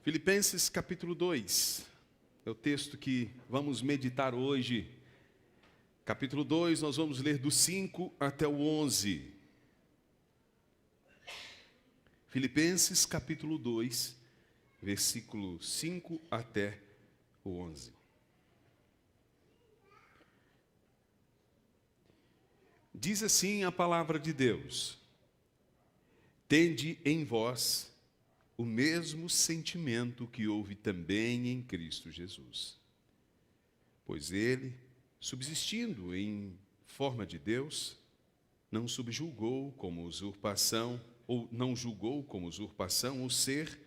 Filipenses capítulo 2, é o texto que vamos meditar hoje. Capítulo 2, nós vamos ler do 5 até o 11. Filipenses capítulo 2, versículo 5 até o 11. Diz assim a palavra de Deus: tende em vós o mesmo sentimento que houve também em Cristo Jesus. Pois ele, subsistindo em forma de Deus, não julgou como usurpação o ser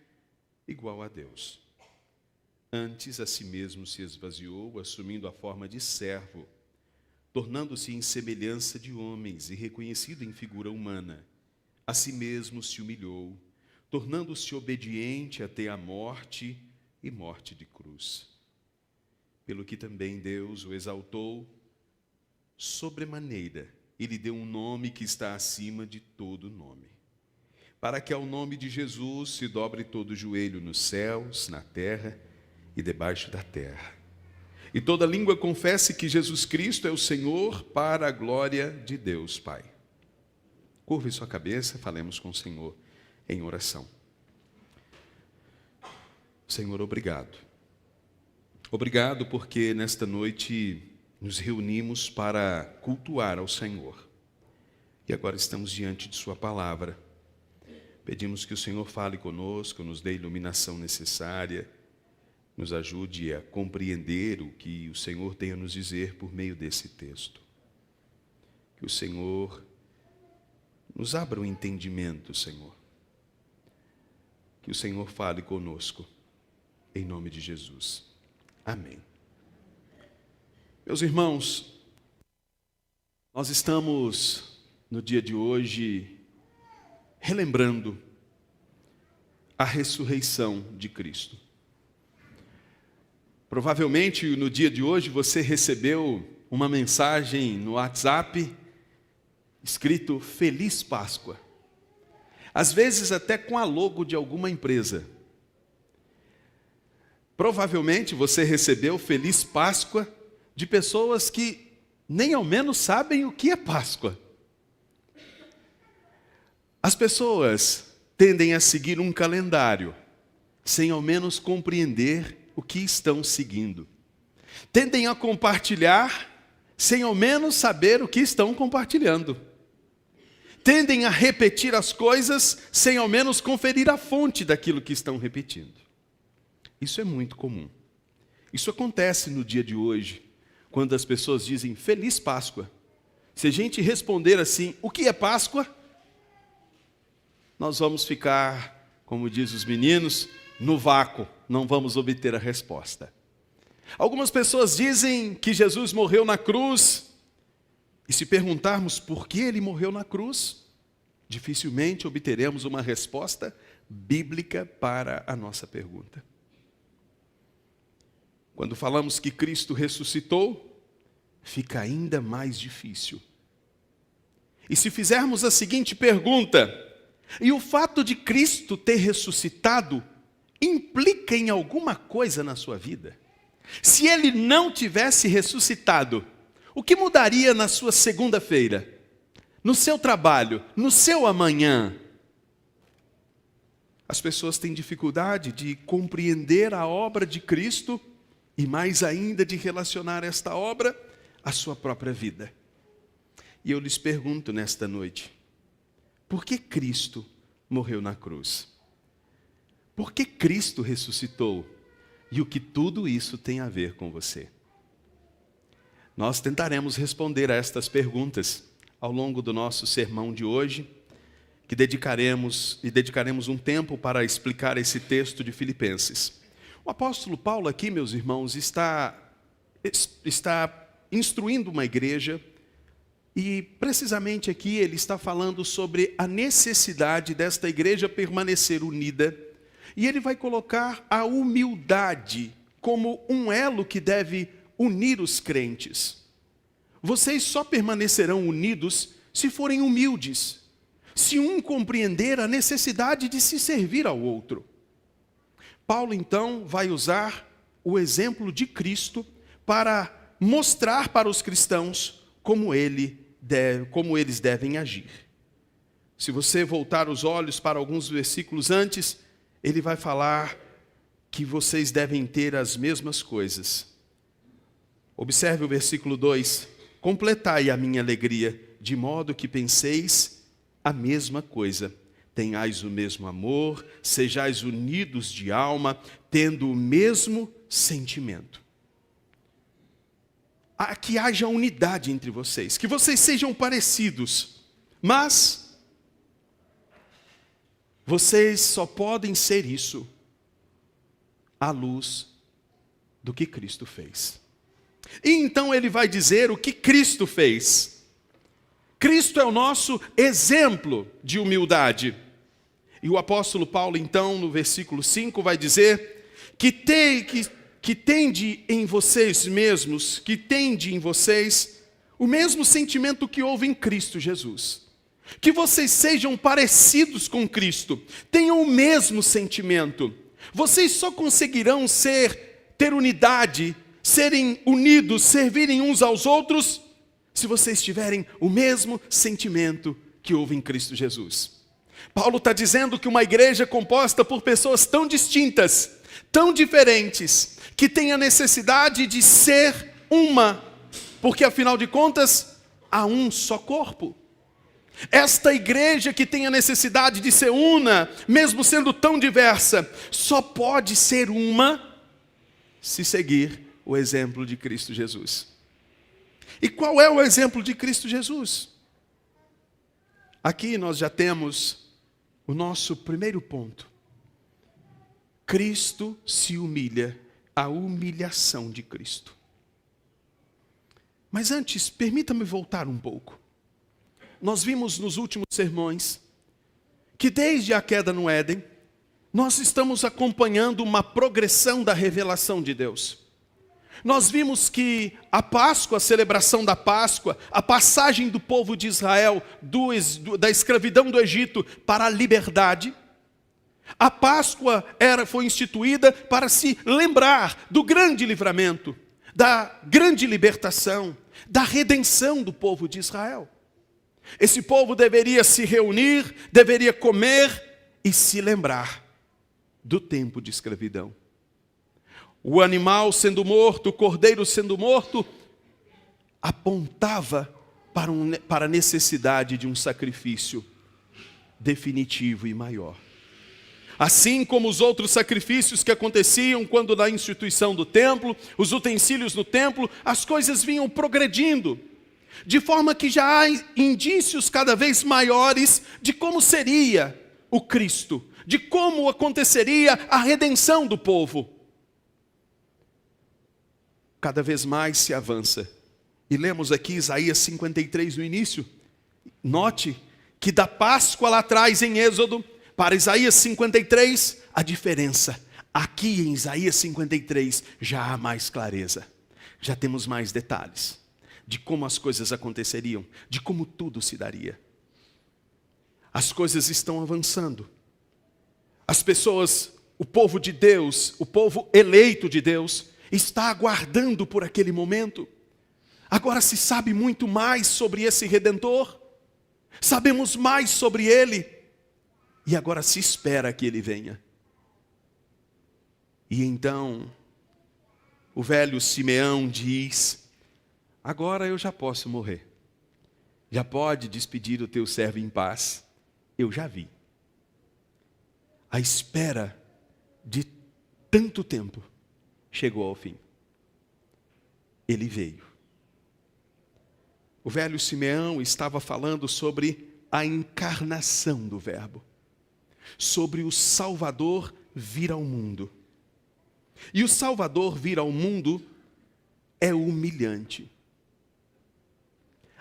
igual a Deus. Antes a si mesmo se esvaziou, assumindo a forma de servo, tornando-se em semelhança de homens e reconhecido em figura humana. A si mesmo se humilhou, tornando-se obediente até a morte e morte de cruz. Pelo que também Deus o exaltou sobremaneira e lhe deu um nome que está acima de todo nome, para que ao nome de Jesus se dobre todo joelho nos céus, na terra e debaixo da terra, e toda língua confesse que Jesus Cristo é o Senhor, para a glória de Deus Pai. Curve sua cabeça, falemos com o Senhor em oração. Senhor, obrigado. Obrigado porque nesta noite nos reunimos para cultuar ao Senhor. E agora estamos diante de sua palavra. Pedimos que o Senhor fale conosco, nos dê a iluminação necessária, nos ajude a compreender o que o Senhor tem a nos dizer por meio desse texto. Que o Senhor nos abra o entendimento, Senhor. Que o Senhor fale conosco, em nome de Jesus. Amém. Meus irmãos, nós estamos no dia de hoje relembrando a ressurreição de Cristo. Provavelmente no dia de hoje você recebeu uma mensagem no WhatsApp escrito Feliz Páscoa. Às vezes até com a logo de alguma empresa. Provavelmente você recebeu Feliz Páscoa de pessoas que nem ao menos sabem o que é Páscoa. As pessoas tendem a seguir um calendário, sem ao menos compreender o que estão seguindo. Tendem a compartilhar, sem ao menos saber o que estão compartilhando. Tendem a repetir as coisas, sem ao menos conferir a fonte daquilo que estão repetindo. Isso é muito comum. Isso acontece no dia de hoje, quando as pessoas dizem Feliz Páscoa. Se a gente responder assim, o que é Páscoa? Nós vamos ficar, como diz os meninos, no vácuo, não vamos obter a resposta. Algumas pessoas dizem que Jesus morreu na cruz, e se perguntarmos por que ele morreu na cruz, dificilmente obteremos uma resposta bíblica para a nossa pergunta. Quando falamos que Cristo ressuscitou, fica ainda mais difícil. E se fizermos a seguinte pergunta: e o fato de Cristo ter ressuscitado implica em alguma coisa na sua vida? Se ele não tivesse ressuscitado, o que mudaria na sua segunda-feira? No seu trabalho? No seu amanhã? As pessoas têm dificuldade de compreender a obra de Cristo e mais ainda de relacionar esta obra à sua própria vida. E eu lhes pergunto nesta noite, por que Cristo morreu na cruz? Por que Cristo ressuscitou? E o que tudo isso tem a ver com você? Nós tentaremos responder a estas perguntas ao longo do nosso sermão de hoje, que dedicaremos um tempo para explicar esse texto de Filipenses. O apóstolo Paulo aqui, meus irmãos, está instruindo uma igreja e precisamente aqui ele está falando sobre a necessidade desta igreja permanecer unida, e ele vai colocar a humildade como um elo que deve unir os crentes. Vocês só permanecerão unidos se forem humildes, se um compreender a necessidade de se servir ao outro. Paulo então vai usar o exemplo de Cristo para mostrar para os cristãos como eles devem agir. Se você voltar os olhos para alguns versículos antes, ele vai falar que vocês devem ter as mesmas coisas. Observe o versículo 2: completai a minha alegria, de modo que penseis a mesma coisa. Tenhais o mesmo amor, sejais unidos de alma, tendo o mesmo sentimento. Que haja unidade entre vocês, que vocês sejam parecidos, mas vocês só podem ser isso à luz do que Cristo fez. E então ele vai dizer o que Cristo fez. Cristo é o nosso exemplo de humildade. E o apóstolo Paulo, então, no versículo 5, vai dizer que tende em vocês mesmos, que tende em vocês o mesmo sentimento que houve em Cristo Jesus. Que vocês sejam parecidos com Cristo, tenham o mesmo sentimento. Vocês só conseguirão ter unidade, serem unidos, servirem uns aos outros, se vocês tiverem o mesmo sentimento que houve em Cristo Jesus. Paulo está dizendo que uma igreja composta por pessoas tão distintas, tão diferentes, que tem a necessidade de ser uma, porque afinal de contas, há um só corpo. Esta igreja que tem a necessidade de ser una, mesmo sendo tão diversa, só pode ser uma se seguir o exemplo de Cristo Jesus. E qual é o exemplo de Cristo Jesus? Aqui nós já temos o nosso primeiro ponto. Cristo se humilha, a humilhação de Cristo. Mas antes, permita-me voltar um pouco. Nós vimos nos últimos sermões que desde a queda no Éden, nós estamos acompanhando uma progressão da revelação de Deus. Nós vimos que a Páscoa, a celebração da Páscoa, a passagem do povo de Israel da escravidão do Egito para a liberdade, a Páscoa foi instituída para se lembrar do grande livramento, da grande libertação, da redenção do povo de Israel. Esse povo deveria se reunir, deveria comer e se lembrar do tempo de escravidão. O animal sendo morto, o cordeiro sendo morto, apontava para a necessidade de um sacrifício definitivo e maior. Assim como os outros sacrifícios que aconteciam quando na instituição do templo, os utensílios do templo, as coisas vinham progredindo, de forma que já há indícios cada vez maiores de como seria o Cristo, de como aconteceria a redenção do povo. Cada vez mais se avança. E lemos aqui Isaías 53 no início. Note que da Páscoa lá atrás em Êxodo, para Isaías 53, a diferença. Aqui em Isaías 53 já há mais clareza. Já temos mais detalhes de como as coisas aconteceriam, de como tudo se daria. As coisas estão avançando. As pessoas, o povo de Deus, o povo eleito de Deus, está aguardando por aquele momento. Agora se sabe muito mais sobre esse Redentor. Sabemos mais sobre Ele. E agora se espera que Ele venha. E então, o velho Simeão diz: agora eu já posso morrer. Já pode despedir o teu servo em paz. Eu já vi. A espera de tanto tempo chegou ao fim. Ele veio. O velho Simeão estava falando sobre a encarnação do Verbo, sobre o Salvador vir ao mundo. E o Salvador vir ao mundo é humilhante.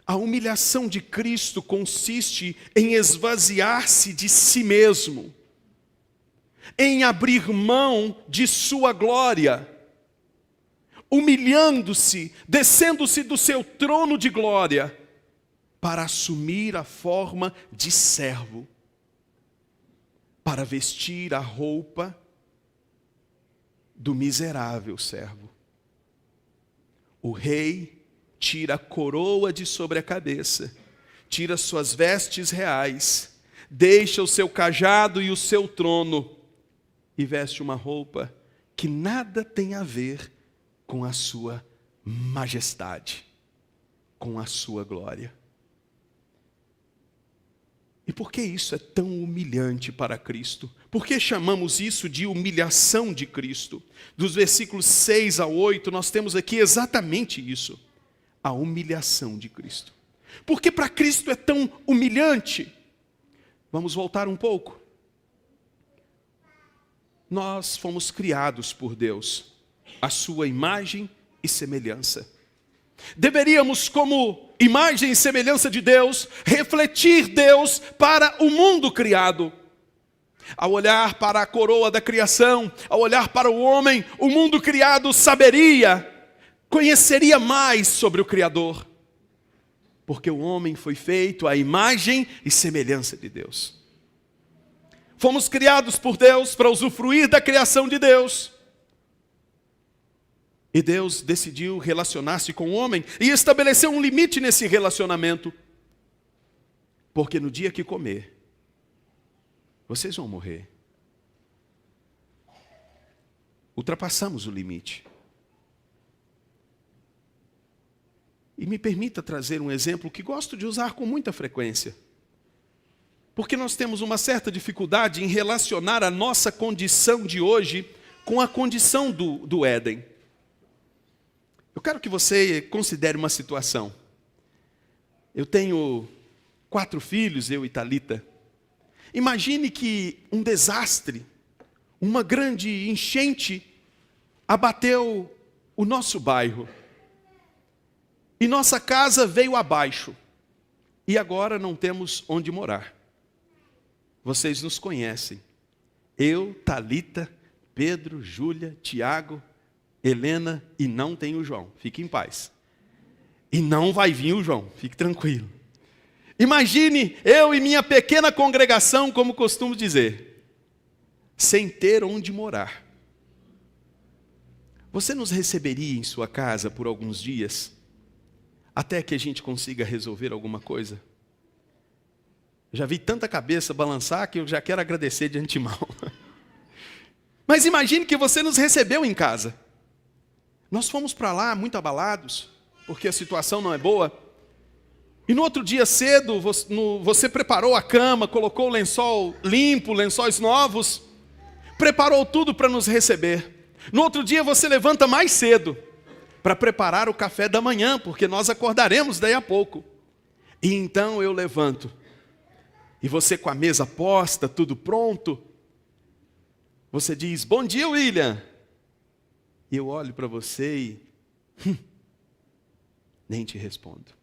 A humilhação de Cristo consiste em esvaziar-se de si mesmo, em abrir mão de sua glória, humilhando-se, descendo-se do seu trono de glória, para assumir a forma de servo, para vestir a roupa do miserável servo. O rei tira a coroa de sobre a cabeça, tira suas vestes reais, deixa o seu cajado e o seu trono e veste uma roupa que nada tem a ver com a sua majestade, com a sua glória. E por que isso é tão humilhante para Cristo? Por que chamamos isso de humilhação de Cristo? Dos versículos 6 a 8, nós temos aqui exatamente isso. A humilhação de Cristo. Por que para Cristo é tão humilhante? Vamos voltar um pouco. Nós fomos criados por Deus, à sua imagem e semelhança. Deveríamos, como imagem e semelhança de Deus, refletir Deus para o mundo criado. Ao olhar para a coroa da criação, ao olhar para o homem, o mundo criado saberia, conheceria mais sobre o Criador. Porque o homem foi feito à imagem e semelhança de Deus. Fomos criados por Deus para usufruir da criação de Deus. E Deus decidiu relacionar-se com o homem e estabeleceu um limite nesse relacionamento. Porque no dia que comer, vocês vão morrer. Ultrapassamos o limite. E me permita trazer um exemplo que gosto de usar com muita frequência. Porque nós temos uma certa dificuldade em relacionar a nossa condição de hoje com a condição do Éden. Eu quero que você considere uma situação. Eu tenho 4 filhos, eu e Thalita. Imagine que um desastre, uma grande enchente, abateu o nosso bairro. E nossa casa veio abaixo. E agora não temos onde morar. Vocês nos conhecem. Eu, Thalita, Pedro, Júlia, Tiago, Helena e não tem o João. Fique em paz. E não vai vir o João. Fique tranquilo. Imagine eu e minha pequena congregação, como costumo dizer, sem ter onde morar. Você nos receberia em sua casa por alguns dias? Até que a gente consiga resolver alguma coisa? Já vi tanta cabeça balançar que eu já quero agradecer de antemão. Mas imagine que você nos recebeu em casa. Nós fomos para lá muito abalados, porque a situação não é boa. E no outro dia cedo, você preparou a cama, colocou o lençol limpo, lençóis novos, preparou tudo para nos receber. No outro dia você levanta mais cedo, para preparar o café da manhã, porque nós acordaremos daí a pouco. E então eu levanto, e você com a mesa posta, tudo pronto, você diz, bom dia, William. E eu olho para você e nem te respondo.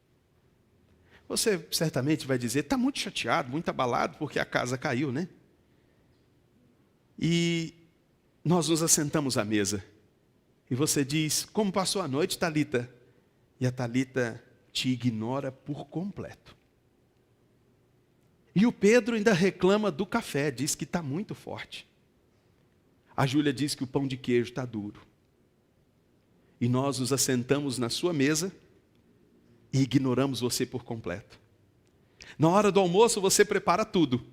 Você certamente vai dizer, está muito chateado, muito abalado, porque a casa caiu, né? E nós nos assentamos à mesa. E você diz, como passou a noite, Thalita? E a Thalita te ignora por completo. E o Pedro ainda reclama do café, diz que está muito forte. A Júlia diz que o pão de queijo está duro. E nós nos assentamos na sua mesa e ignoramos você por completo. Na hora do almoço você prepara tudo.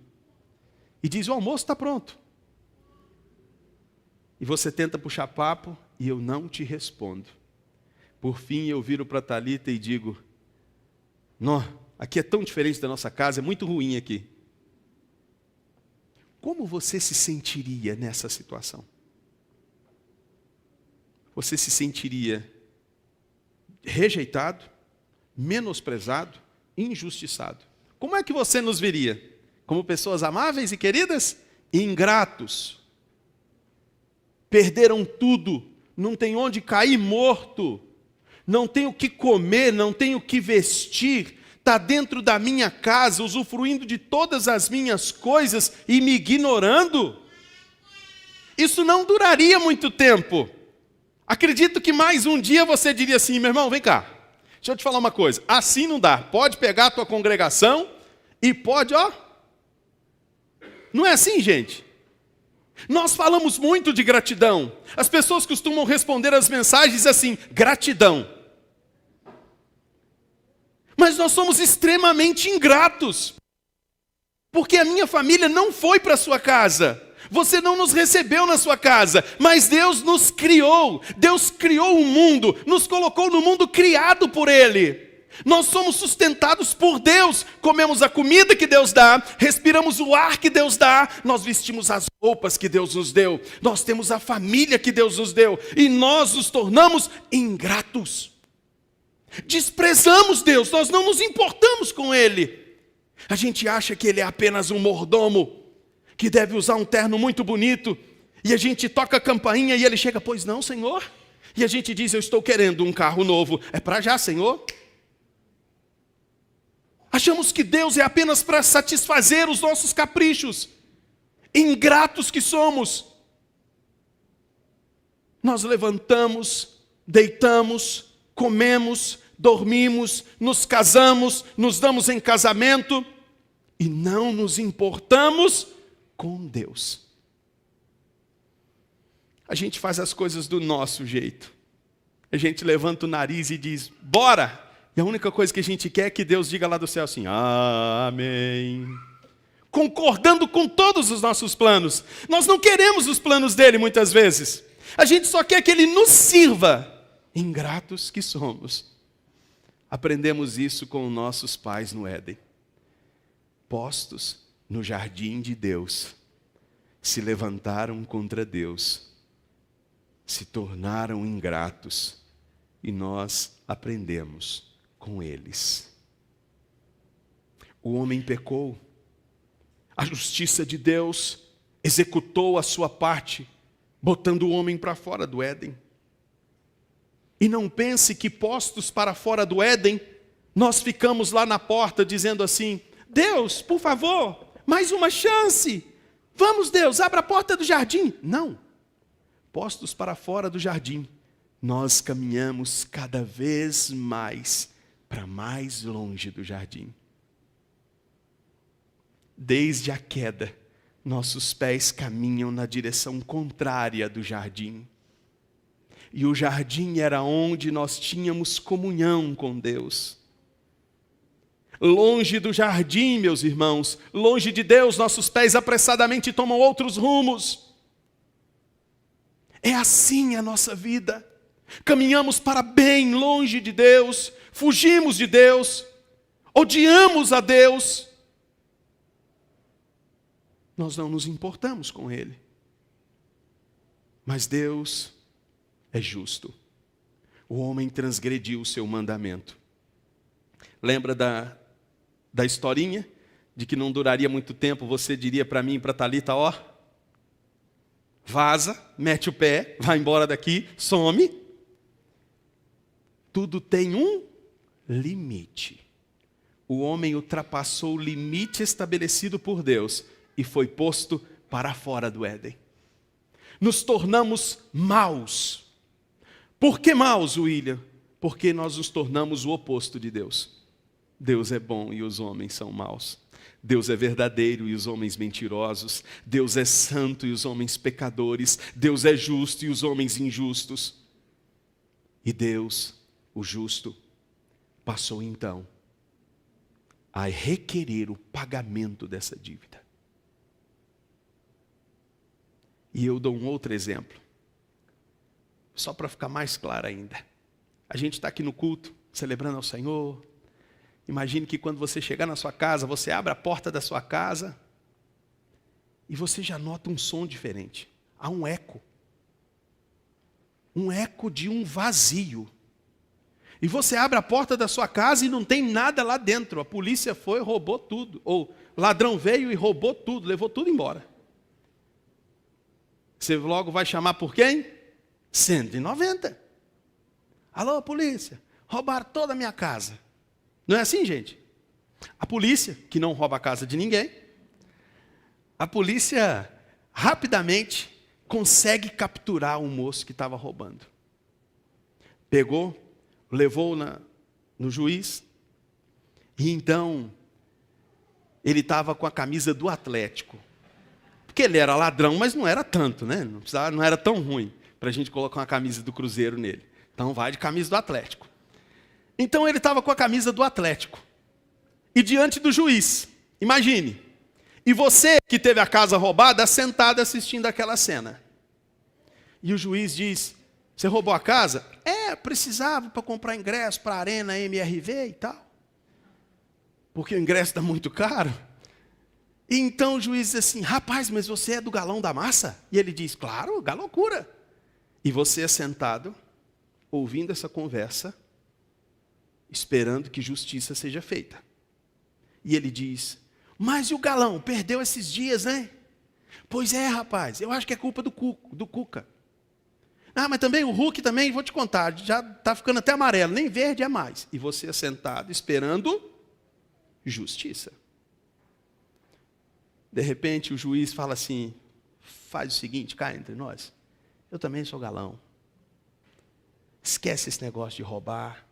E diz, o almoço está pronto. E você tenta puxar papo e eu não te respondo. Por fim eu viro para a Thalita e digo, não, aqui é tão diferente da nossa casa, é muito ruim aqui. Como você se sentiria nessa situação? Você se sentiria rejeitado, menosprezado, injustiçado. Como é que você nos veria? Como pessoas amáveis e queridas? Ingratos. Perderam tudo, não tem onde cair morto, não tem o que comer, não tem o que vestir, está dentro da minha casa, usufruindo de todas as minhas coisas e me ignorando? Isso não duraria muito tempo. Acredito que mais um dia você diria assim, meu irmão, vem cá, deixa eu te falar uma coisa, assim não dá, pode pegar a tua congregação e pode, ó. Não é assim, gente? Nós falamos muito de gratidão. As pessoas costumam responder as mensagens assim: gratidão. Mas nós somos extremamente ingratos. Porque a minha família não foi para a sua casa. Você não nos recebeu na sua casa. Mas Deus nos criou. Deus criou o mundo. Nos colocou no mundo criado por Ele. Nós somos sustentados por Deus. Comemos a comida que Deus dá. Respiramos o ar que Deus dá. Nós vestimos as roupas que Deus nos deu. Nós temos a família que Deus nos deu. E nós nos tornamos ingratos. Desprezamos Deus. Nós não nos importamos com Ele. A gente acha que Ele é apenas um mordomo, que deve usar um terno muito bonito, e a gente toca a campainha e Ele chega: pois não, Senhor? E a gente diz: eu estou querendo um carro novo. É para já, Senhor? Achamos que Deus é apenas para satisfazer os nossos caprichos. Ingratos que somos. Nós levantamos, deitamos, comemos, dormimos, nos casamos, nos damos em casamento e não nos importamos com Deus. A gente faz as coisas do nosso jeito. A gente levanta o nariz e diz: bora! E a única coisa que a gente quer é que Deus diga lá do céu assim: amém. Concordando com todos os nossos planos. Nós não queremos os planos dele muitas vezes. A gente só quer que ele nos sirva. Ingratos que somos. Aprendemos isso com nossos pais no Éden. Postos no jardim de Deus, se levantaram contra Deus, se tornaram ingratos, e nós aprendemos com eles. O homem pecou, a justiça de Deus executou a sua parte, botando o homem para fora do Éden. E não pense que postos para fora do Éden, nós ficamos lá na porta dizendo assim: Deus, por favor, mais uma chance. Vamos, Deus, abra a porta do jardim. Não. Postos para fora do jardim, nós caminhamos cada vez mais para mais longe do jardim. Desde a queda, nossos pés caminham na direção contrária do jardim. E o jardim era onde nós tínhamos comunhão com Deus. Longe do jardim, meus irmãos, longe de Deus, nossos pés apressadamente tomam outros rumos. É assim a nossa vida. Caminhamos para bem longe de Deus, fugimos de Deus, odiamos a Deus. Nós não nos importamos com Ele. Mas Deus é justo. O homem transgrediu o seu mandamento. Lembra da historinha? De que não duraria muito tempo, você diria para mim e para Thalita: ó, vaza, mete o pé, vai embora daqui, some. Tudo tem um limite. O homem ultrapassou o limite estabelecido por Deus e foi posto para fora do Éden. Nos tornamos maus. Por que maus, William? Porque nós nos tornamos o oposto de Deus. Deus é bom e os homens são maus. Deus é verdadeiro e os homens mentirosos. Deus é santo e os homens pecadores. Deus é justo e os homens injustos. E Deus, o justo, passou então a requerer o pagamento dessa dívida. E eu dou um outro exemplo, só para ficar mais claro ainda. A gente está aqui no culto, celebrando ao Senhor. Imagine que quando você chegar na sua casa, você abre a porta da sua casa e você já nota um som diferente. Há um eco. Um eco de um vazio. E você abre a porta da sua casa e não tem nada lá dentro. A polícia foi e roubou tudo. Ou ladrão veio e roubou tudo, levou tudo embora. Você logo vai chamar por quem? 190. Alô, polícia, roubaram toda a minha casa. Não é assim, gente? A polícia, que não rouba a casa de ninguém, a polícia rapidamente consegue capturar o moço que estava roubando. Pegou, levou no juiz, e então ele estava com a camisa do Atlético. Porque ele era ladrão, mas não era tanto, né? Não era tão ruim para a gente colocar uma camisa do Cruzeiro nele. Então vai de camisa do Atlético. Então ele estava com a camisa do Atlético. E diante do juiz, imagine. E você que teve a casa roubada, sentado assistindo aquela cena. E o juiz diz, você roubou a casa? Precisava para comprar ingresso para a Arena MRV e tal. Porque o ingresso está muito caro. E então o juiz diz assim, rapaz, mas você é do Galão da Massa? E ele diz, claro, galocura. E você é sentado, ouvindo essa conversa, esperando que justiça seja feita. E ele diz, mas e o Galão? Perdeu esses dias, né? Pois é, rapaz, eu acho que é culpa do Cuca. Mas também o Hulk também, vou te contar, já está ficando até amarelo, nem verde é mais. E você é sentado, esperando justiça. De repente o juiz fala assim, faz o seguinte, cá entre nós, eu também sou galão. Esquece esse negócio de roubar,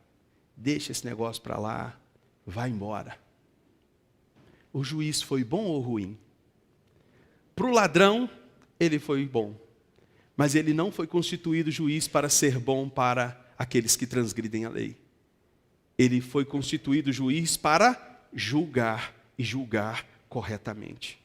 deixa esse negócio para lá, vai embora. O juiz foi bom ou ruim? Para o ladrão, ele foi bom. Mas ele não foi constituído juiz para ser bom para aqueles que transgridem a lei. Ele foi constituído juiz para julgar, e julgar corretamente.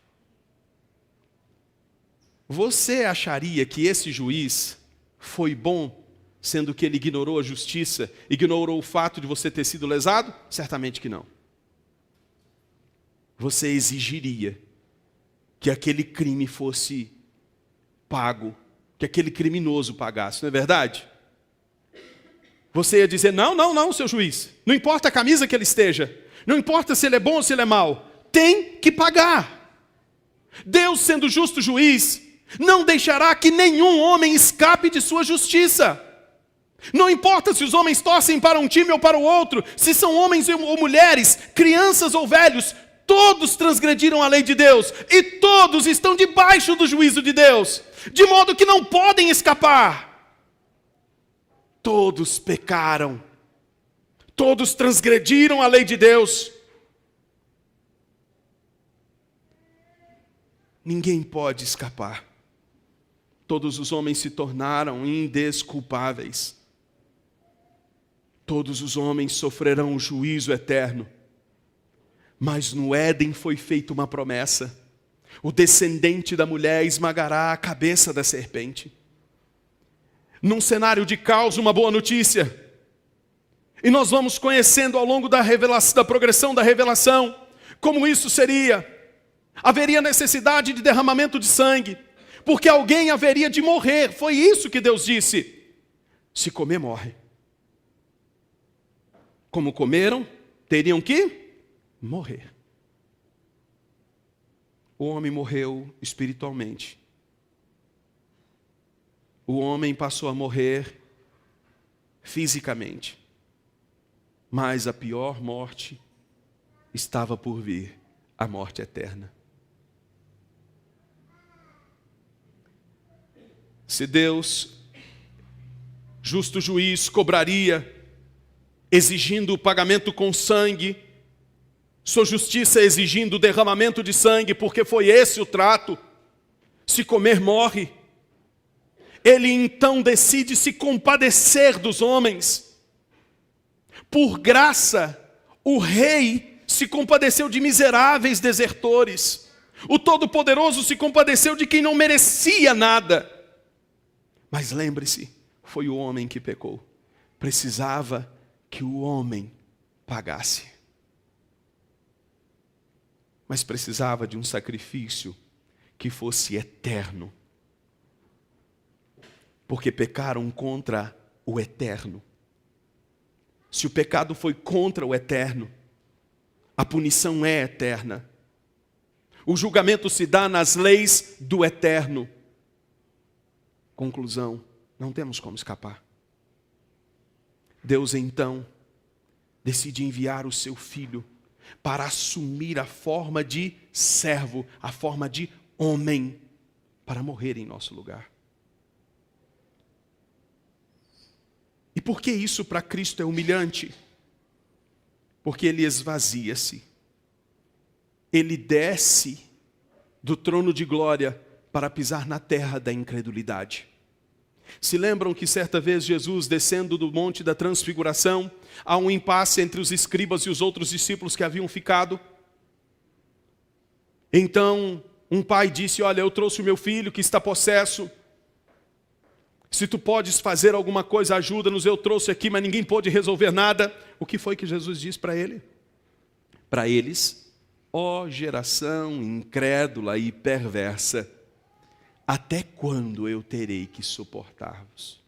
Você acharia que esse juiz foi bom, sendo que ele ignorou a justiça, ignorou o fato de você ter sido lesado? Certamente que não. Você exigiria que aquele crime fosse pago, que aquele criminoso pagasse, não é verdade? Você ia dizer, não, seu juiz, não importa a camisa que ele esteja, não importa se ele é bom ou se ele é mau, tem que pagar. Deus, sendo justo juiz, não deixará que nenhum homem escape de sua justiça. Não importa se os homens torcem para um time ou para o outro, se são homens ou mulheres, crianças ou velhos, todos transgrediram a lei de Deus e todos estão debaixo do juízo de Deus, de modo que não podem escapar. Todos pecaram, todos transgrediram a lei de Deus. Ninguém pode escapar. Todos os homens se tornaram indesculpáveis. Todos os homens sofrerão o juízo eterno. Mas no Éden foi feita uma promessa. O descendente da mulher esmagará a cabeça da serpente. Num cenário de caos, uma boa notícia. E nós vamos conhecendo ao longo da revelação, da progressão da revelação, como isso seria. Haveria necessidade de derramamento de sangue, porque alguém haveria de morrer. Foi isso que Deus disse. Se comer, morre. Como comeram, teriam que morrer. O homem morreu espiritualmente. O homem passou a morrer fisicamente. Mas a pior morte estava por vir, a morte eterna. Se Deus, justo juiz, cobraria, exigindo o pagamento com sangue, sua justiça exigindo o derramamento de sangue, porque foi esse o trato, se comer, morre. Ele então decide se compadecer dos homens. Por graça, o rei se compadeceu de miseráveis desertores. O Todo-Poderoso se compadeceu de quem não merecia nada. Mas lembre-se, foi o homem que pecou. Precisava que o homem pagasse. Mas precisava de um sacrifício que fosse eterno. Porque pecaram contra o eterno. Se o pecado foi contra o eterno, a punição é eterna. O julgamento se dá nas leis do eterno. Conclusão, não temos como escapar. Deus então decide enviar o seu filho para assumir a forma de servo, a forma de homem, para morrer em nosso lugar. E por que isso para Cristo é humilhante? Porque ele esvazia-se. Ele desce do trono de glória para pisar na terra da incredulidade. Se lembram que certa vez Jesus, descendo do monte da transfiguração, há um impasse entre os escribas e os outros discípulos que haviam ficado? Então, um pai disse: olha, eu trouxe o meu filho que está possesso. Se tu podes fazer alguma coisa, ajuda-nos. Eu trouxe aqui, mas ninguém pôde resolver nada. O que foi que Jesus disse para ele? Para eles: ó geração incrédula e perversa, até quando eu terei que suportar-vos?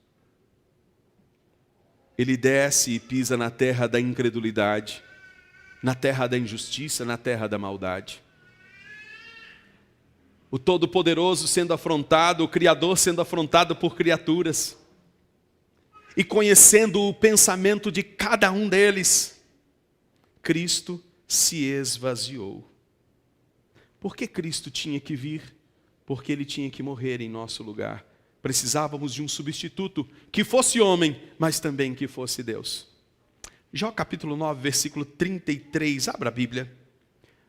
Ele desce e pisa na terra da incredulidade, na terra da injustiça, na terra da maldade. O Todo-Poderoso sendo afrontado, o Criador sendo afrontado por criaturas, e conhecendo o pensamento de cada um deles, Cristo se esvaziou. Por que Cristo tinha que vir? Porque Ele tinha que morrer em nosso lugar. Precisávamos de um substituto que fosse homem, mas também que fosse Deus. Jó capítulo 9, versículo 33, abra a Bíblia.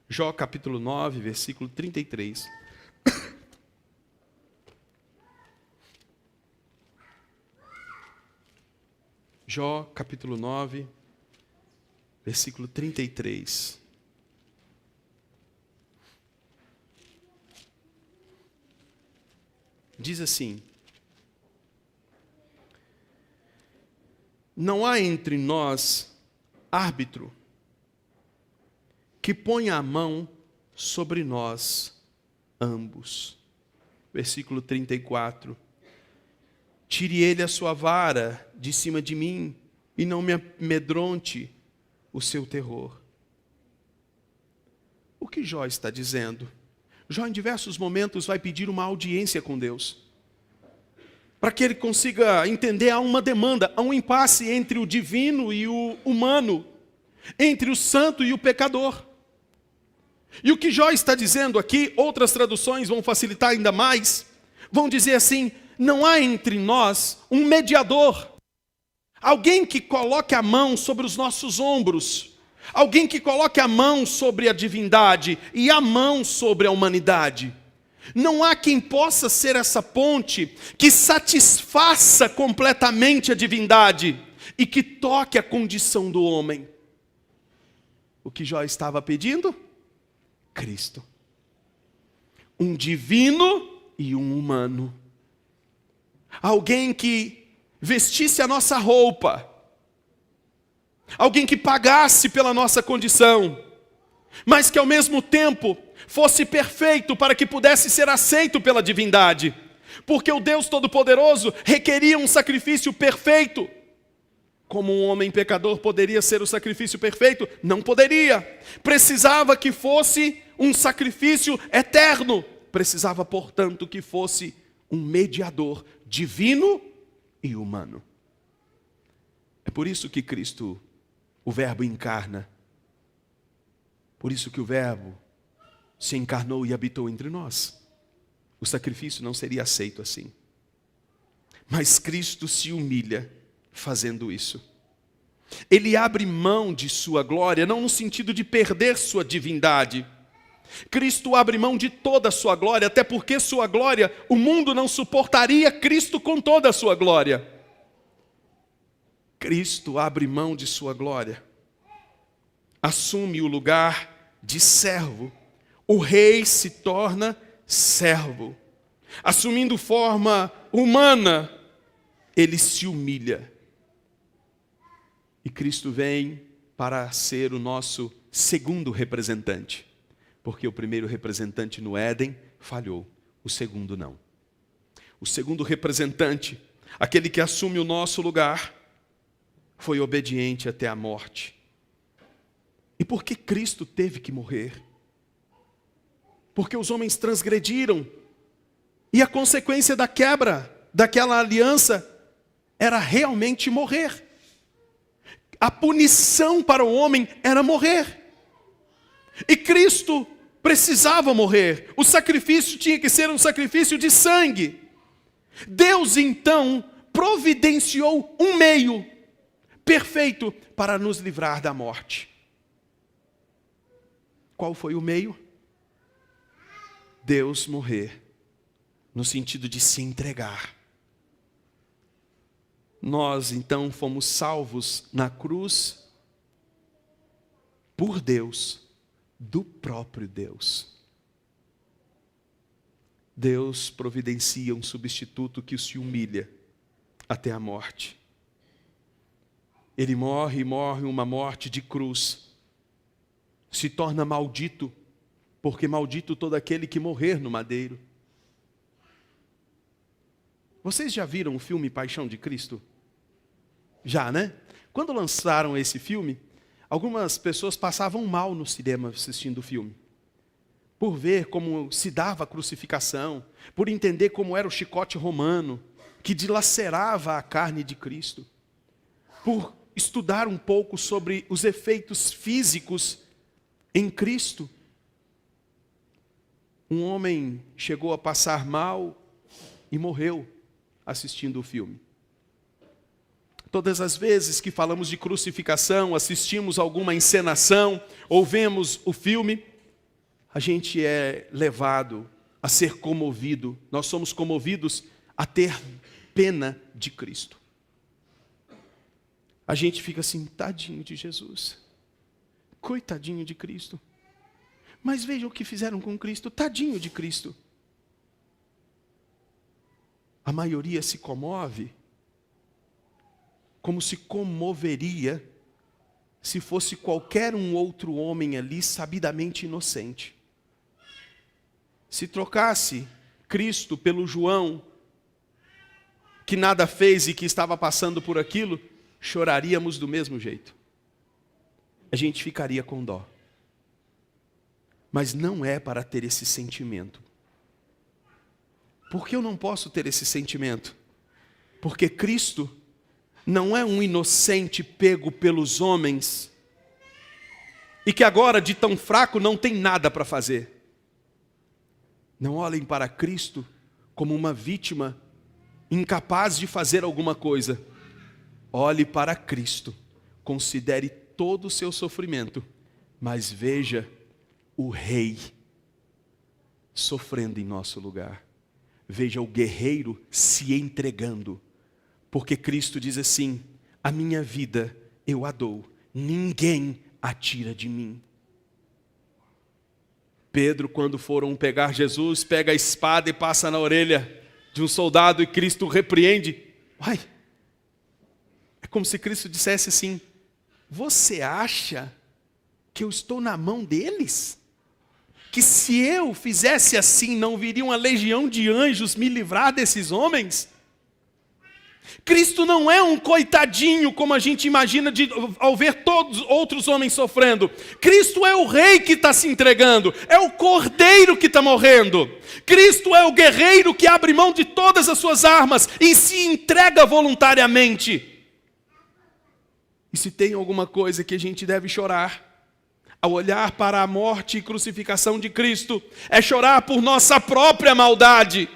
Jó capítulo 9, versículo 33. Jó capítulo 9, versículo 33. Diz assim: não há entre nós árbitro que ponha a mão sobre nós ambos. Versículo 34. Tire ele a sua vara de cima de mim e não me amedronte o seu terror. O que Jó está dizendo? Jó em diversos momentos vai pedir uma audiência com Deus, para que ele consiga entender. Há uma demanda, há um impasse entre o divino e o humano, entre o santo e o pecador. E o que Jó está dizendo aqui, outras traduções vão facilitar ainda mais, vão dizer assim: não há entre nós um mediador, alguém que coloque a mão sobre os nossos ombros, alguém que coloque a mão sobre a divindade e a mão sobre a humanidade. Não há quem possa ser essa ponte que satisfaça completamente a divindade e que toque a condição do homem. O que Jó estava pedindo? Cristo. Um divino e um humano. Alguém que vestisse a nossa roupa. Alguém que pagasse pela nossa condição, mas que ao mesmo tempo fosse perfeito para que pudesse ser aceito pela divindade. Porque o Deus Todo-Poderoso requeria um sacrifício perfeito. Como um homem pecador poderia ser o sacrifício perfeito? Não poderia. Precisava que fosse um sacrifício eterno. Precisava, portanto, que fosse um mediador divino e humano. É por isso que Cristo, o Verbo, encarna. Por isso que o Verbo se encarnou e habitou entre nós. O sacrifício não seria aceito assim. Mas Cristo se humilha fazendo isso. Ele abre mão de sua glória, não no sentido de perder sua divindade. Cristo abre mão de toda a sua glória, até porque sua glória, o mundo não suportaria Cristo com toda a sua glória. Cristo abre mão de sua glória, assume o lugar de servo. O rei se torna servo. Assumindo forma humana, ele se humilha. E Cristo vem para ser o nosso segundo representante. Porque o primeiro representante no Éden falhou, o segundo não. O segundo representante, aquele que assume o nosso lugar, foi obediente até a morte. E por que Cristo teve que morrer? Porque os homens transgrediram. E a consequência da quebra daquela aliança era realmente morrer. A punição para o homem era morrer. E Cristo precisava morrer. O sacrifício tinha que ser um sacrifício de sangue. Deus então providenciou um meio perfeito para nos livrar da morte. Qual foi o meio? Deus morrer no sentido de se entregar. Nós, então, fomos salvos na cruz por Deus, do próprio Deus. Deus providencia um substituto que se humilha até a morte. Ele morre uma morte de cruz. Se torna maldito, porque maldito todo aquele que morrer no madeiro. Vocês já viram o filme Paixão de Cristo? Já, né? Quando lançaram esse filme, algumas pessoas passavam mal no cinema assistindo o filme. Por ver como se dava a crucificação, por entender como era o chicote romano, que dilacerava a carne de Cristo, por estudar um pouco sobre os efeitos físicos em Cristo. Um homem chegou a passar mal e morreu assistindo o filme. Todas as vezes que falamos de crucificação, assistimos alguma encenação, ou vemos o filme, a gente é levado a ser comovido. Nós somos comovidos a ter pena de Cristo. A gente fica assim, tadinho de Jesus. Coitadinho de Cristo. Mas vejam o que fizeram com Cristo, tadinho de Cristo. A maioria se comove como se comoveria se fosse qualquer um outro homem ali sabidamente inocente. Se trocasse Cristo pelo João, que nada fez e que estava passando por aquilo, choraríamos do mesmo jeito. A gente ficaria com dó. Mas não é para ter esse sentimento. Por que eu não posso ter esse sentimento? Porque Cristo não é um inocente pego pelos homens e que agora, de tão fraco, não tem nada para fazer. Não olhem para Cristo como uma vítima incapaz de fazer alguma coisa. Olhe para Cristo, considere todo o seu sofrimento, mas veja o Rei sofrendo em nosso lugar. Veja o guerreiro se entregando, porque Cristo diz assim: a minha vida eu a dou, ninguém a tira de mim. Pedro, quando foram pegar Jesus, pega a espada e passa na orelha de um soldado e Cristo repreende. Uai, é como se Cristo dissesse assim: você acha que eu estou na mão deles? Que se eu fizesse assim, não viria uma legião de anjos me livrar desses homens? Cristo não é um coitadinho, como a gente imagina ao ver todos outros homens sofrendo. Cristo é o rei que está se entregando, é o cordeiro que está morrendo. Cristo é o guerreiro que abre mão de todas as suas armas e se entrega voluntariamente. E se tem alguma coisa que a gente deve chorar ao olhar para a morte e crucificação de Cristo, é chorar por nossa própria maldade.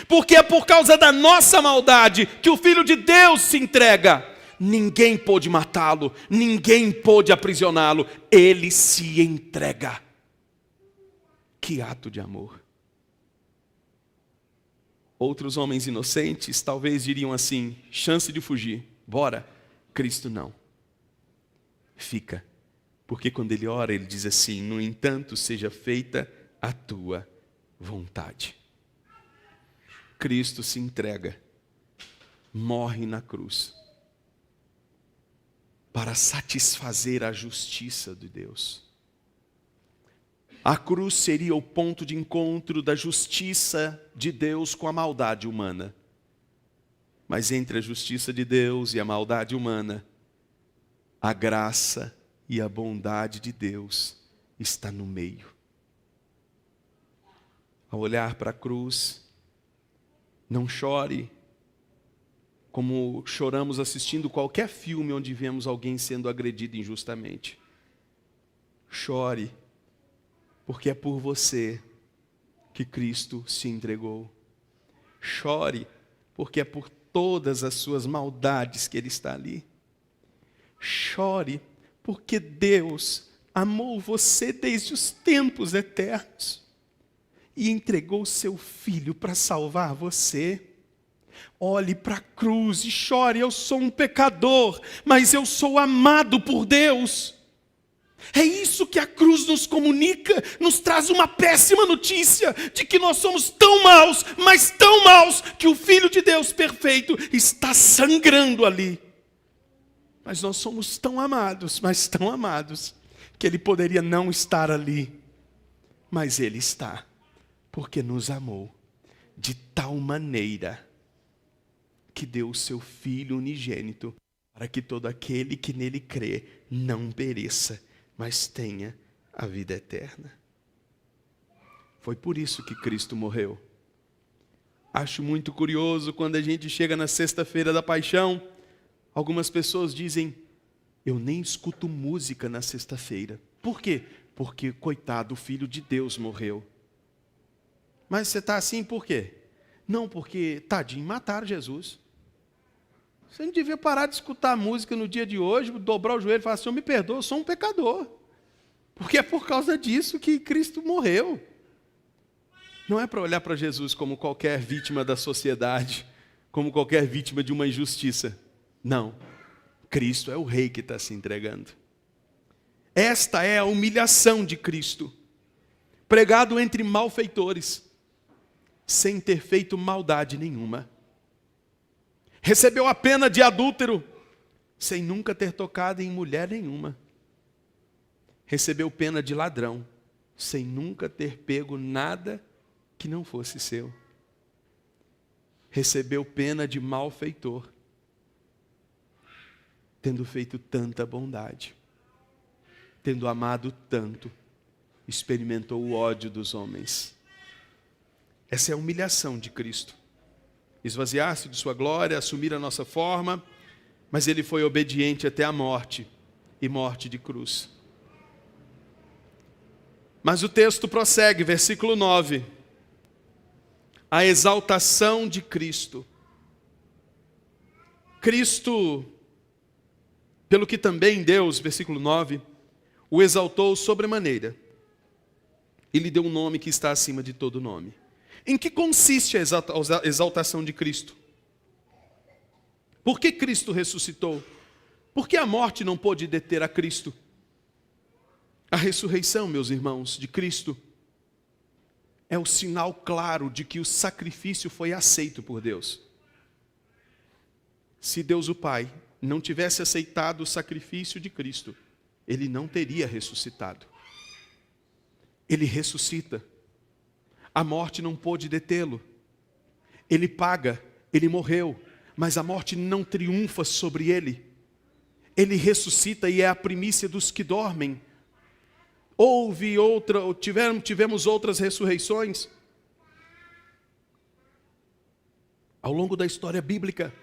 Porque é por causa da nossa maldade que o Filho de Deus se entrega. Ninguém pôde matá-lo, ninguém pôde aprisioná-lo, ele se entrega. Que ato de amor. Outros homens inocentes talvez diriam assim: chance de fugir, bora. Cristo não. Fica. Porque quando ele ora, ele diz assim: no entanto, seja feita a tua vontade. Cristo se entrega, morre na cruz, para satisfazer a justiça de Deus. A cruz seria o ponto de encontro da justiça de Deus com a maldade humana. Mas entre a justiça de Deus e a maldade humana, a graça e a bondade de Deus está no meio. Ao olhar para a cruz, não chore como choramos assistindo qualquer filme onde vemos alguém sendo agredido injustamente. Chore, porque é por você que Cristo se entregou. Chore, porque é por todas as suas maldades que Ele está ali. Chore, porque Deus amou você desde os tempos eternos. e entregou seu filho para salvar você. Olhe para a cruz e chore: eu sou um pecador, mas eu sou amado por Deus. É isso que a cruz nos comunica, nos traz uma péssima notícia, de que nós somos tão maus, mas tão maus, que o Filho de Deus perfeito está sangrando ali. Mas nós somos tão amados, mas tão amados, que Ele poderia não estar ali, mas Ele está, porque nos amou de tal maneira que deu o seu Filho unigênito, para que todo aquele que nele crê não pereça, mas tenha a vida eterna. Foi por isso que Cristo morreu. Acho muito curioso quando a gente chega na sexta-feira da paixão, algumas pessoas dizem: eu nem escuto música na sexta-feira. Por quê? Porque, coitado, o Filho de Deus morreu. Mas você está assim por quê? Não, porque, tadinho, mataram Jesus. Você não devia parar de escutar música no dia de hoje, dobrar o joelho e falar: Senhor, me perdoa, eu sou um pecador. Porque é por causa disso que Cristo morreu. Não é para olhar para Jesus como qualquer vítima da sociedade, como qualquer vítima de uma injustiça. Não. Cristo é o Rei que está se entregando. Esta é a humilhação de Cristo, pregado entre malfeitores, sem ter feito maldade nenhuma. Recebeu a pena de adúltero, sem nunca ter tocado em mulher nenhuma. Recebeu pena de ladrão, sem nunca ter pego nada que não fosse seu. Recebeu pena de malfeitor, tendo feito tanta bondade, tendo amado tanto, experimentou o ódio dos homens. Essa é a humilhação de Cristo. Esvaziar-se de sua glória, assumir a nossa forma, mas Ele foi obediente até a morte, e morte de cruz. Mas o texto prossegue, versículo 9. A exaltação de Cristo. Cristo, pelo que também Deus, versículo 9, o exaltou sobremaneira, e lhe deu um nome que está acima de todo nome. Em que consiste a exaltação de Cristo? Por que Cristo ressuscitou? Por que a morte não pôde deter a Cristo? A ressurreição, meus irmãos, de Cristo é o sinal claro de que o sacrifício foi aceito por Deus. Se Deus o Pai não tivesse aceitado o sacrifício de Cristo, Ele não teria ressuscitado. Ele ressuscita. A morte não pôde detê-lo. Ele paga, ele morreu, mas a morte não triunfa sobre ele. Ele ressuscita e é a primícia dos que dormem. Tivemos outras ressurreições ao longo da história bíblica,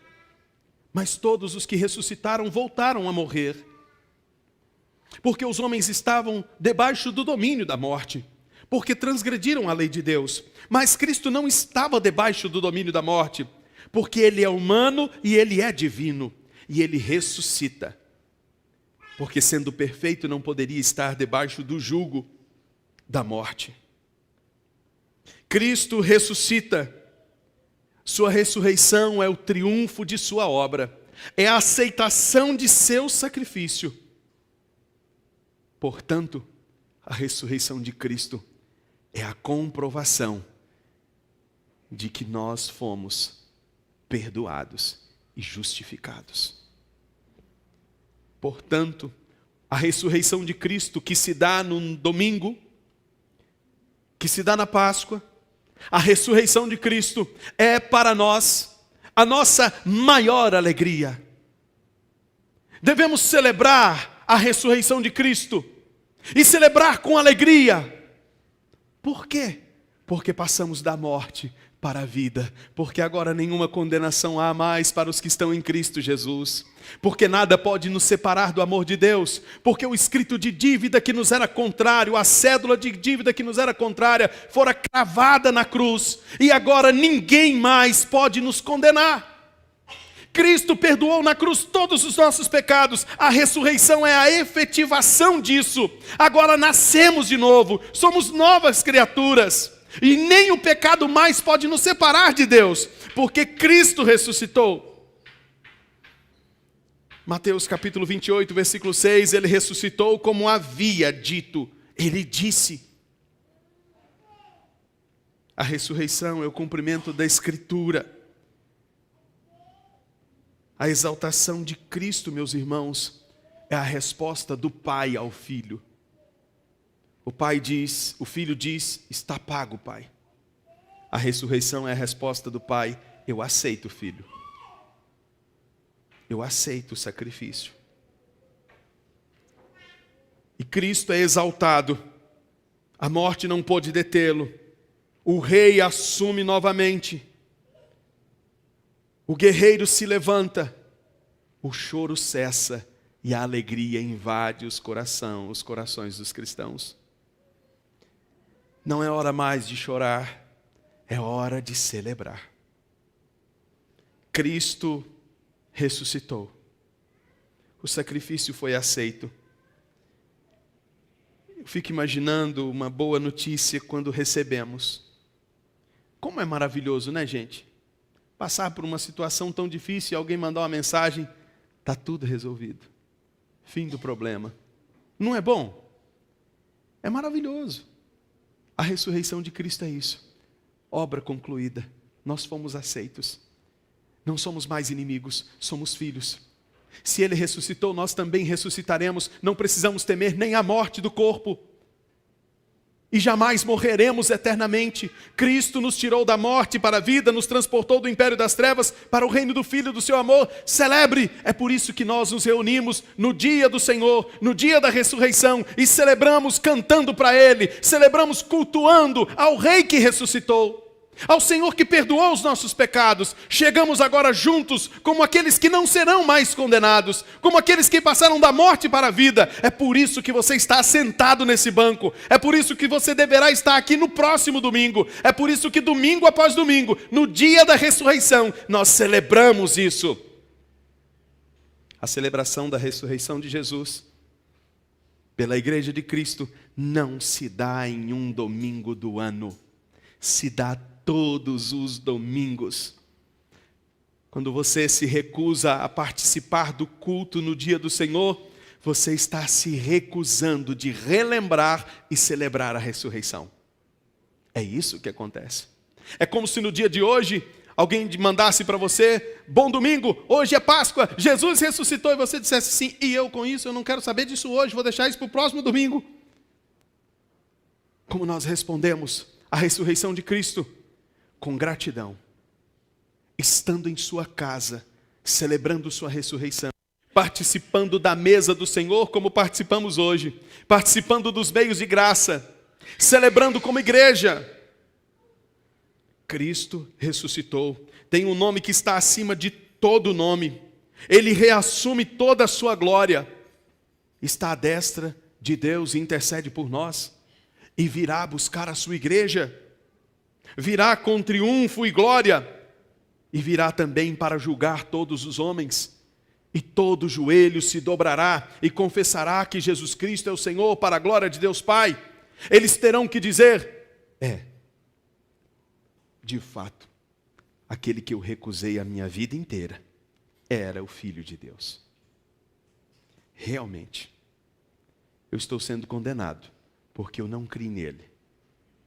mas todos os que ressuscitaram voltaram a morrer, porque os homens estavam debaixo do domínio da morte, porque transgrediram a lei de Deus. Mas Cristo não estava debaixo do domínio da morte, porque Ele é humano e Ele é divino, e Ele ressuscita, porque sendo perfeito não poderia estar debaixo do jugo da morte. Cristo ressuscita. Sua ressurreição é o triunfo de sua obra, é a aceitação de seu sacrifício. Portanto, a ressurreição de Cristo é a comprovação de que nós fomos perdoados e justificados. Portanto, a ressurreição de Cristo, que se dá no domingo, que se dá na Páscoa, a ressurreição de Cristo é para nós a nossa maior alegria. Devemos celebrar a ressurreição de Cristo e celebrar com alegria. Por quê? Porque passamos da morte para a vida, porque agora nenhuma condenação há mais para os que estão em Cristo Jesus, porque nada pode nos separar do amor de Deus, porque o escrito de dívida que nos era contrário, a cédula de dívida que nos era contrária, fora cravada na cruz, e agora ninguém mais pode nos condenar. Cristo perdoou na cruz todos os nossos pecados, a ressurreição é a efetivação disso. Agora nascemos de novo, somos novas criaturas. E nem o pecado mais pode nos separar de Deus, porque Cristo ressuscitou. Mateus capítulo 28, versículo 6, ele ressuscitou como havia dito. Ele disse. A ressurreição é o cumprimento da Escritura. A exaltação de Cristo, meus irmãos, é a resposta do Pai ao Filho. O Filho diz, está pago, Pai. A ressurreição é a resposta do Pai, eu aceito, Filho. Eu aceito o sacrifício. E Cristo é exaltado. A morte não pôde detê-lo. O rei assume novamente. O guerreiro se levanta. O choro cessa e a alegria invade os corações dos cristãos. Não é hora mais de chorar, é hora de celebrar. Cristo ressuscitou. O sacrifício foi aceito. Eu fico imaginando uma boa notícia quando recebemos. Como é maravilhoso, né, gente? Passar por uma situação tão difícil e alguém mandar uma mensagem, está tudo resolvido. Fim do problema. Não é bom? É maravilhoso. A ressurreição de Cristo é isso. Obra concluída. Nós fomos aceitos. Não somos mais inimigos, somos filhos. Se Ele ressuscitou, nós também ressuscitaremos. Não precisamos temer nem a morte do corpo. E jamais morreremos eternamente. Cristo nos tirou da morte para a vida, nos transportou do império das trevas para o reino do Filho do seu amor. Celebre! É por isso que nós nos reunimos no dia do Senhor, no dia da ressurreição, e celebramos cantando para Ele, celebramos cultuando ao Rei que ressuscitou, ao Senhor que perdoou os nossos pecados. Chegamos agora juntos como aqueles que não serão mais condenados, como aqueles que passaram da morte para a vida. É por isso que você está sentado nesse banco, é por isso que você deverá estar aqui no próximo domingo, é por isso que domingo após domingo, no dia da ressurreição, nós celebramos isso. A celebração da ressurreição de Jesus pela Igreja de Cristo não se dá em um domingo do ano, se dá todos os domingos. Quando você se recusa a participar do culto no dia do Senhor, você está se recusando de relembrar e celebrar a ressurreição. É isso que acontece. É como se no dia de hoje, alguém mandasse para você, bom domingo, hoje é Páscoa, Jesus ressuscitou, e você dissesse sim, e eu com isso, eu não quero saber disso hoje, vou deixar isso para o próximo domingo. Como nós respondemos à ressurreição de Cristo? Com gratidão, estando em sua casa, celebrando sua ressurreição, participando da mesa do Senhor como participamos hoje, participando dos meios de graça, celebrando como igreja. Cristo ressuscitou, tem um nome que está acima de todo nome, Ele reassume toda a sua glória, está à destra de Deus e intercede por nós, e virá buscar a sua igreja, virá com triunfo e glória, e virá também para julgar todos os homens, e todo joelho se dobrará e confessará que Jesus Cristo é o Senhor, para a glória de Deus Pai. Eles terão que dizer, de fato, aquele que eu recusei a minha vida inteira, era o Filho de Deus. Realmente, eu estou sendo condenado, porque eu não criei nele.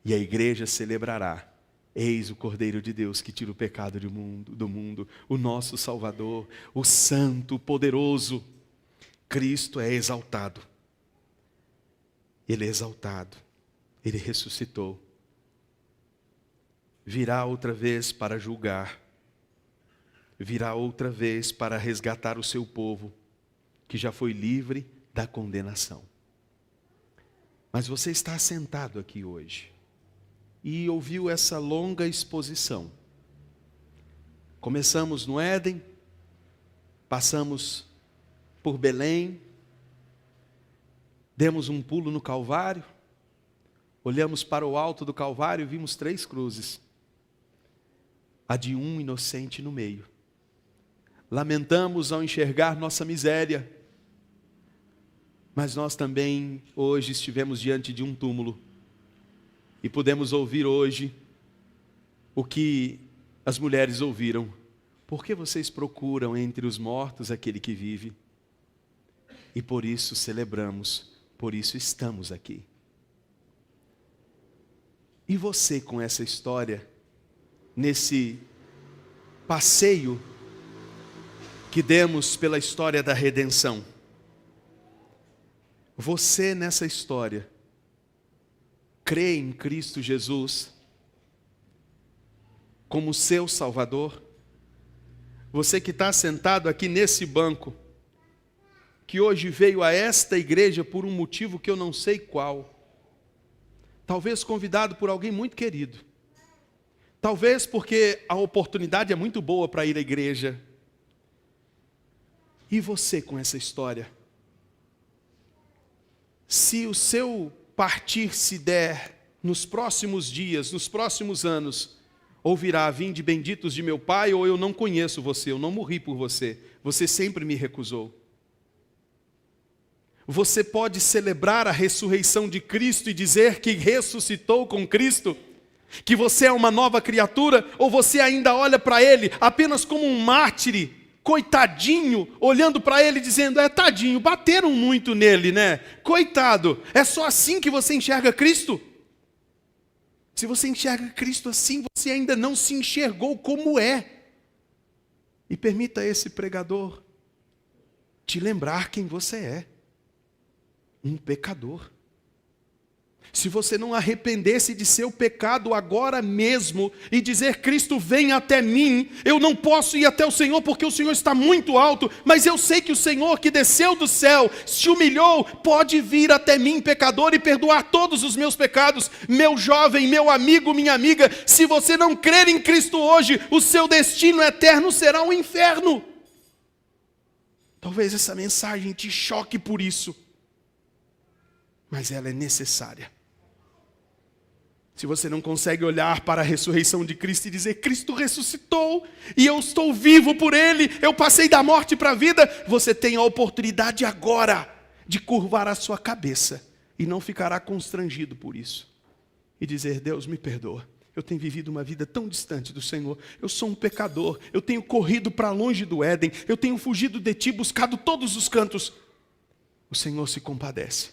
E a igreja celebrará, eis o Cordeiro de Deus que tira o pecado do mundo, o nosso Salvador, o Santo, o Poderoso. Cristo é exaltado. Ele é exaltado. Ele ressuscitou. Virá outra vez para julgar. Virá outra vez para resgatar o seu povo, que já foi livre da condenação. Mas você está sentado aqui hoje e ouviu essa longa exposição. Começamos no Éden, passamos por Belém, demos um pulo no Calvário, olhamos para o alto do Calvário e vimos 3 cruzes, a de um inocente no meio. Lamentamos ao enxergar nossa miséria, mas nós também hoje estivemos diante de um túmulo, E pudemos ouvir hoje o que as mulheres ouviram. Por que vocês procuram entre os mortos aquele que vive? E por isso celebramos, por isso estamos aqui. E você com essa história, nesse passeio que demos pela história da redenção? Você nessa história, crê em Cristo Jesus como seu Salvador? Você que está sentado aqui nesse banco, que hoje veio a esta igreja por um motivo que eu não sei qual, talvez convidado por alguém muito querido, talvez porque a oportunidade é muito boa para ir à igreja. E você com essa história? Se o seu partir se der nos próximos dias, nos próximos anos, ouvirá: vinde benditos de meu Pai, ou eu não conheço você, eu não morri por você, você sempre me recusou. Você pode celebrar a ressurreição de Cristo e dizer que ressuscitou com Cristo, que você é uma nova criatura, ou você ainda olha para Ele apenas como um mártir, coitadinho, olhando para Ele dizendo: tadinho, bateram muito nele, né? Coitado. É só assim que você enxerga Cristo? Se você enxerga Cristo assim, você ainda não se enxergou como é. E permita esse pregador te lembrar quem você é: um pecador. Se você não arrepender-se de seu pecado agora mesmo e dizer: Cristo, vem até mim, eu não posso ir até o Senhor porque o Senhor está muito alto, mas eu sei que o Senhor que desceu do céu, se humilhou, pode vir até mim, pecador, e perdoar todos os meus pecados. Meu jovem, meu amigo, minha amiga, se você não crer em Cristo hoje, o seu destino eterno será um inferno. Talvez essa mensagem te choque por isso, mas ela é necessária. Se você não consegue olhar para a ressurreição de Cristo e dizer: Cristo ressuscitou e eu estou vivo por Ele, eu passei da morte para a vida, você tem a oportunidade agora de curvar a sua cabeça e não ficará constrangido por isso. E dizer: Deus, me perdoa, eu tenho vivido uma vida tão distante do Senhor, eu sou um pecador, eu tenho corrido para longe do Éden, eu tenho fugido de Ti, buscado todos os cantos. O Senhor se compadece.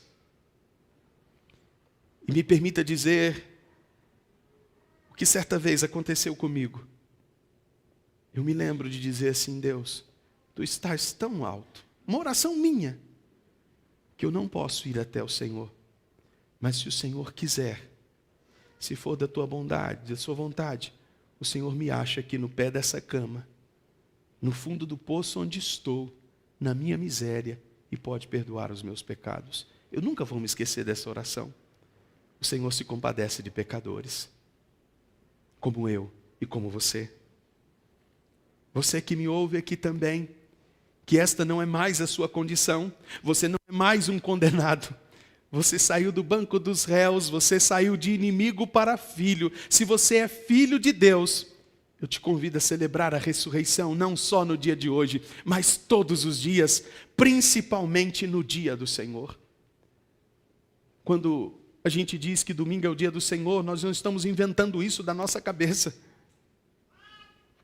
E me permita dizer que certa vez aconteceu comigo. Eu me lembro de dizer assim: Deus, Tu estás tão alto, uma oração minha, que eu não posso ir até o Senhor. Mas se o Senhor quiser, se for da Tua bondade, da Sua vontade, o Senhor me acha aqui no pé dessa cama, no fundo do poço onde estou, na minha miséria, e pode perdoar os meus pecados. Eu nunca vou me esquecer dessa oração. O Senhor se compadece de pecadores, como eu e como você. Você que me ouve aqui também, que esta não é mais a sua condição, você não é mais um condenado. Você saiu do banco dos réus, você saiu de inimigo para filho. Se você é filho de Deus, eu te convido a celebrar a ressurreição, não só no dia de hoje, mas todos os dias, principalmente no dia do Senhor. Quando a gente diz que domingo é o dia do Senhor, nós não estamos inventando isso da nossa cabeça.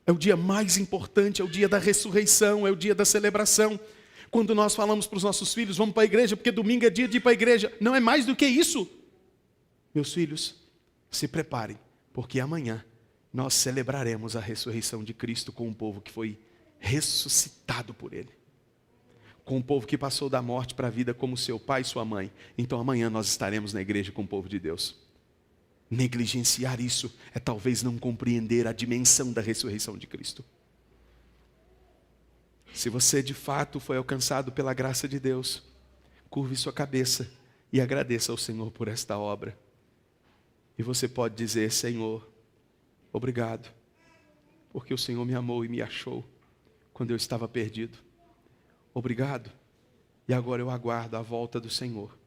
É o dia mais importante, é o dia da ressurreição, é o dia da celebração. Quando nós falamos para os nossos filhos: vamos para a igreja, porque domingo é dia de ir para a igreja. Não é mais do que isso. Meus filhos, se preparem, porque amanhã nós celebraremos a ressurreição de Cristo com um povo que foi ressuscitado por Ele. Com o povo que passou da morte para a vida como seu pai e sua mãe. Então amanhã nós estaremos na igreja com o povo de Deus. Negligenciar isso é talvez não compreender a dimensão da ressurreição de Cristo. Se você de fato foi alcançado pela graça de Deus, curve sua cabeça e agradeça ao Senhor por esta obra. E você pode dizer: Senhor, obrigado, porque o Senhor me amou e me achou quando eu estava perdido. Obrigado, e agora eu aguardo a volta do Senhor,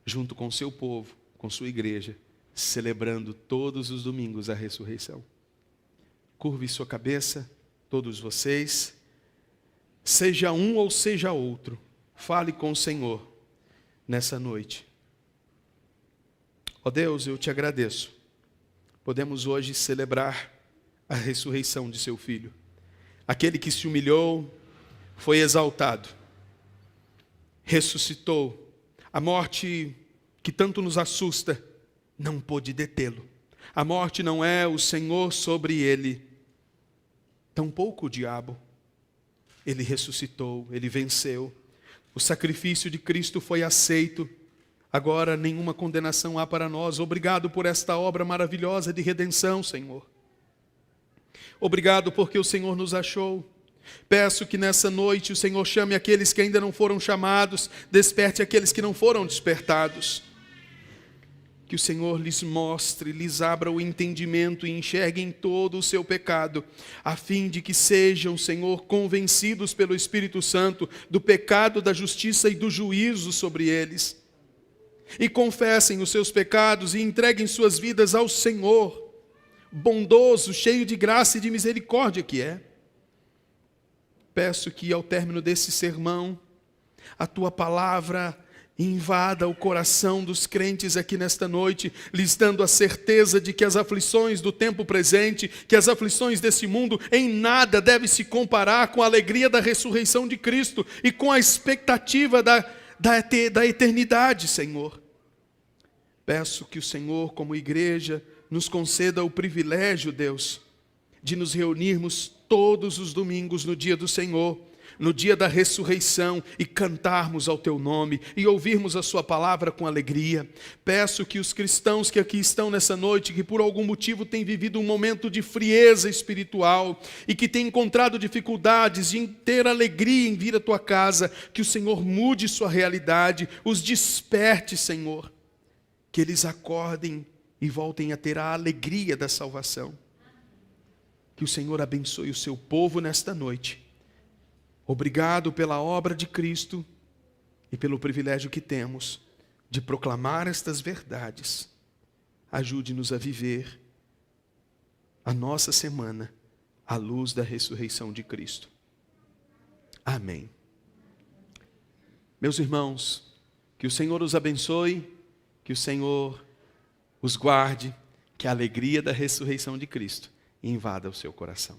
junto com o seu povo, com sua igreja, celebrando todos os domingos a ressurreição. Curve sua cabeça, todos vocês, seja um ou seja outro, fale com o Senhor nessa noite. Ó Deus, eu te agradeço. Podemos hoje celebrar a ressurreição de seu Filho. Aquele que se humilhou, foi exaltado, ressuscitou. A morte que tanto nos assusta não pôde detê-lo. A morte não é o Senhor sobre ele, tampouco o diabo. Ele ressuscitou, ele venceu. O sacrifício de Cristo foi aceito. Agora nenhuma condenação há para nós. Obrigado por esta obra maravilhosa de redenção, Senhor. Obrigado porque o Senhor nos achou. Peço que nessa noite o Senhor chame aqueles que ainda não foram chamados, desperte aqueles que não foram despertados. Que o Senhor lhes mostre, lhes abra o entendimento e enxerguem todo o seu pecado, a fim de que sejam, Senhor, convencidos pelo Espírito Santo do pecado, da justiça e do juízo sobre eles. E confessem os seus pecados e entreguem suas vidas ao Senhor, bondoso, cheio de graça e de misericórdia que é. Peço que ao término desse sermão, a tua palavra invada o coração dos crentes aqui nesta noite, lhes dando a certeza de que as aflições do tempo presente, que as aflições desse mundo, em nada devem se comparar com a alegria da ressurreição de Cristo e com a expectativa da eternidade, Senhor. Peço que o Senhor, como igreja, nos conceda o privilégio, Deus, de nos reunirmos todos os domingos no dia do Senhor, no dia da ressurreição, e cantarmos ao teu nome e ouvirmos a sua palavra com alegria. Peço que os cristãos que aqui estão nessa noite, que por algum motivo têm vivido um momento de frieza espiritual e que têm encontrado dificuldades em ter alegria em vir à tua casa, que o Senhor mude sua realidade, os desperte, Senhor, que eles acordem e voltem a ter a alegria da salvação. Que o Senhor abençoe o seu povo nesta noite. Obrigado pela obra de Cristo e pelo privilégio que temos de proclamar estas verdades. Ajude-nos a viver a nossa semana à luz da ressurreição de Cristo. Amém. Meus irmãos, que o Senhor os abençoe, que o Senhor os guarde, que a alegria da ressurreição de Cristo invada o seu coração.